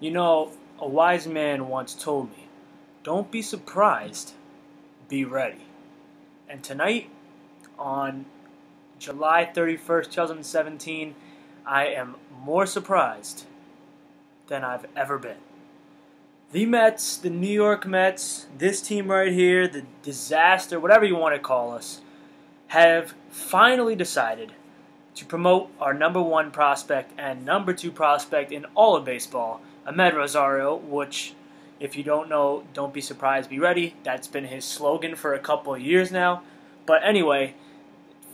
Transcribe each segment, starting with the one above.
You know, a wise man once told me, don't be surprised, be ready. And tonight, on July 31st, 2017, I am more surprised than I've ever been. The Mets, the New York Mets, this team right here, the disaster, whatever you want to call us, have finally decided to promote our number one prospect and number two prospect in all of baseball, Amed Rosario, which, if you don't know, don't be surprised, be ready. That's been his slogan for a couple of years now. But anyway,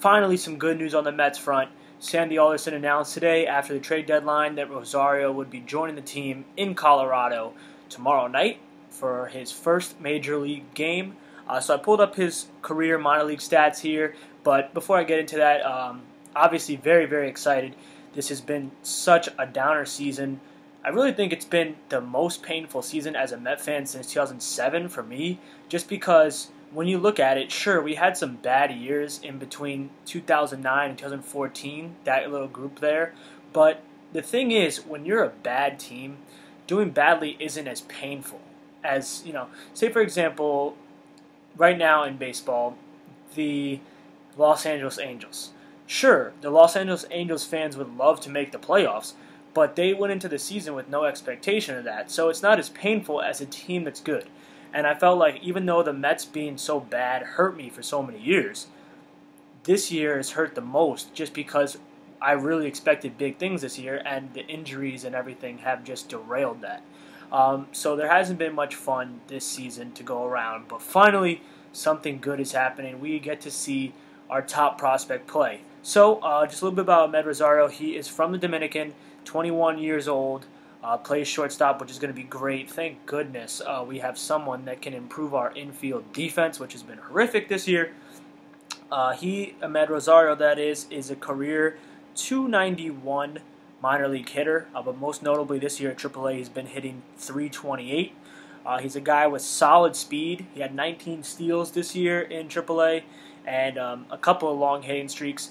finally some good news on the Mets front. Sandy Alderson announced today after the trade deadline that Rosario would be joining the team in Colorado tomorrow night for his first major league game. So I pulled up his career minor league stats here, but before I get into that, obviously very, very excited. This has been such a downer season. I really think it's been the most painful season as a Met fan since 2007 for me, just because when you look at it, sure, we had some bad years in between 2009 and 2014, that little group there, but the thing is, when you're a bad team, doing badly isn't as painful as, say for example, right now in baseball, the Los Angeles Angels. Sure, the Los Angeles Angels fans would love to make the playoffs, but they went into the season with no expectation of that, so it's not as painful as a team that's good. And I felt like even though the Mets being so bad hurt me for so many years, this year has hurt the most just because I really expected big things this year, and the injuries and everything have just derailed that. So there hasn't been much fun this season to go around, but finally something good is happening. We get to see our top prospect play. So just a little bit about Amed Rosario. He is from the Dominican, 21 years old, plays shortstop, which is going to be great. Thank goodness we have someone that can improve our infield defense, which has been horrific this year. Amed Rosario, that is a career 291 minor league hitter, but most notably this year at AAA, he's been hitting 328. He's a guy with solid speed. He had 19 steals this year in AAA and a couple of long hitting streaks.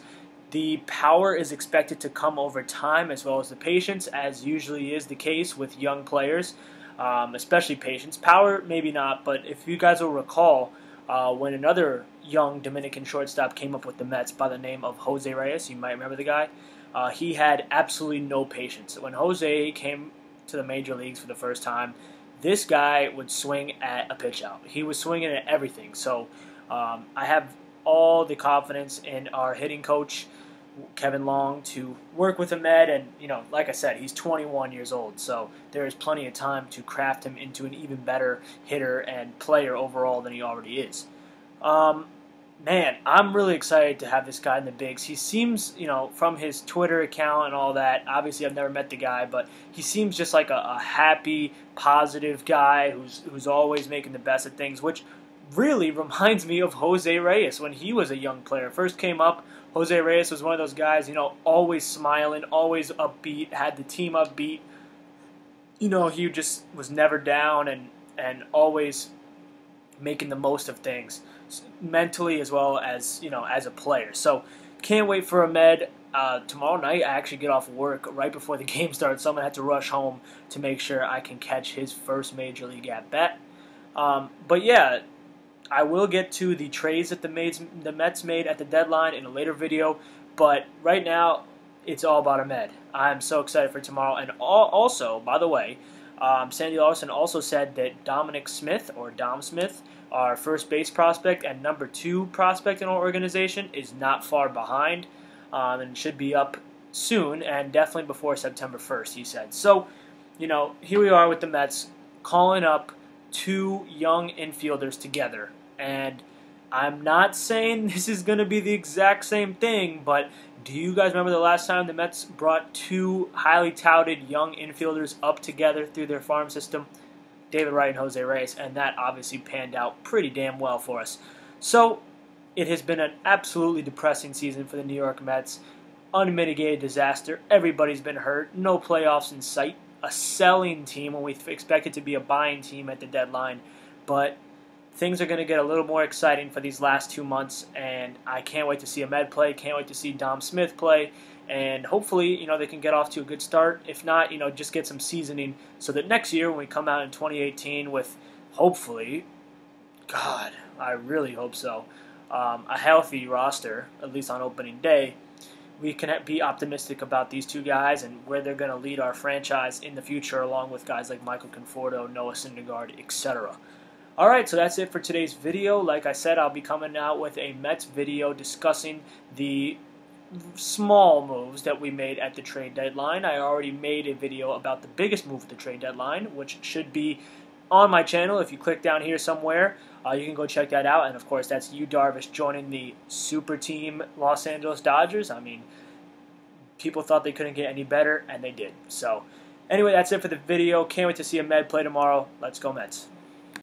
The power is expected to come over time as well as the patience, as usually is the case with young players, especially patience. Power, maybe not, but if you guys will recall, when another young Dominican shortstop came up with the Mets by the name of Jose Reyes, you might remember the guy, he had absolutely no patience. When Jose came to the major leagues for the first time, this guy would swing at a pitch out. He was swinging at everything. So I have all the confidence in our hitting coach, Kevin Long, to work with Amed, and like I said, he's 21 years old, so there is plenty of time to craft him into an even better hitter and player overall than he already is. Man, I'm really excited to have this guy in the bigs. He seems, from his Twitter account and all that, obviously I've never met the guy, but he seems just like a happy, positive guy who's always making the best of things, which really reminds me of Jose Reyes when he was a young player. First came up, Jose Reyes was one of those guys, always smiling, always upbeat, had the team upbeat. He just was never down and always making the most of things, mentally as well as, as a player. So can't wait for Amed. Tomorrow night I actually get off work right before the game starts, so I'm going to have to rush home to make sure I can catch his first major league at-bat. But yeah, I will get to the trades that the Mets made at the deadline in a later video, but right now it's all about Amed. I'm so excited for tomorrow. And also, by the way, Sandy Alderson also said that Dominic Smith, or Dom Smith, our first base prospect and number two prospect in our organization, is not far behind and should be up soon, and definitely before September 1st, he said. So, here we are with the Mets calling up two young infielders together, and I'm not saying this is going to be the exact same thing, but do you guys remember the last time the Mets brought two highly touted young infielders up together through their farm system? David Wright and Jose Reyes, and that obviously panned out pretty damn well for us. So it has been an absolutely depressing season for the New York Mets. Unmitigated disaster. Everybody's been hurt. No playoffs in sight. A selling team when we expected to be a buying team at the deadline. But things are going to get a little more exciting for these last 2 months, and I can't wait to see Amed play, can't wait to see Dom Smith play, and hopefully, they can get off to a good start. If not, just get some seasoning so that next year when we come out in 2018 with, hopefully, God, I really hope so, a healthy roster, at least on opening day, we can be optimistic about these two guys and where they're going to lead our franchise in the future, along with guys like Michael Conforto, Noah Syndergaard, etc. Alright, so that's it for today's video. Like I said, I'll be coming out with a Mets video discussing the small moves that we made at the trade deadline. I already made a video about the biggest move at the trade deadline, which should be on my channel. If you click down here somewhere, you can go check that out. And of course, that's Yu Darvish joining the super team Los Angeles Dodgers. I mean, people thought they couldn't get any better, and they did. So, anyway, that's it for the video. Can't wait to see Amed play tomorrow. Let's go Mets.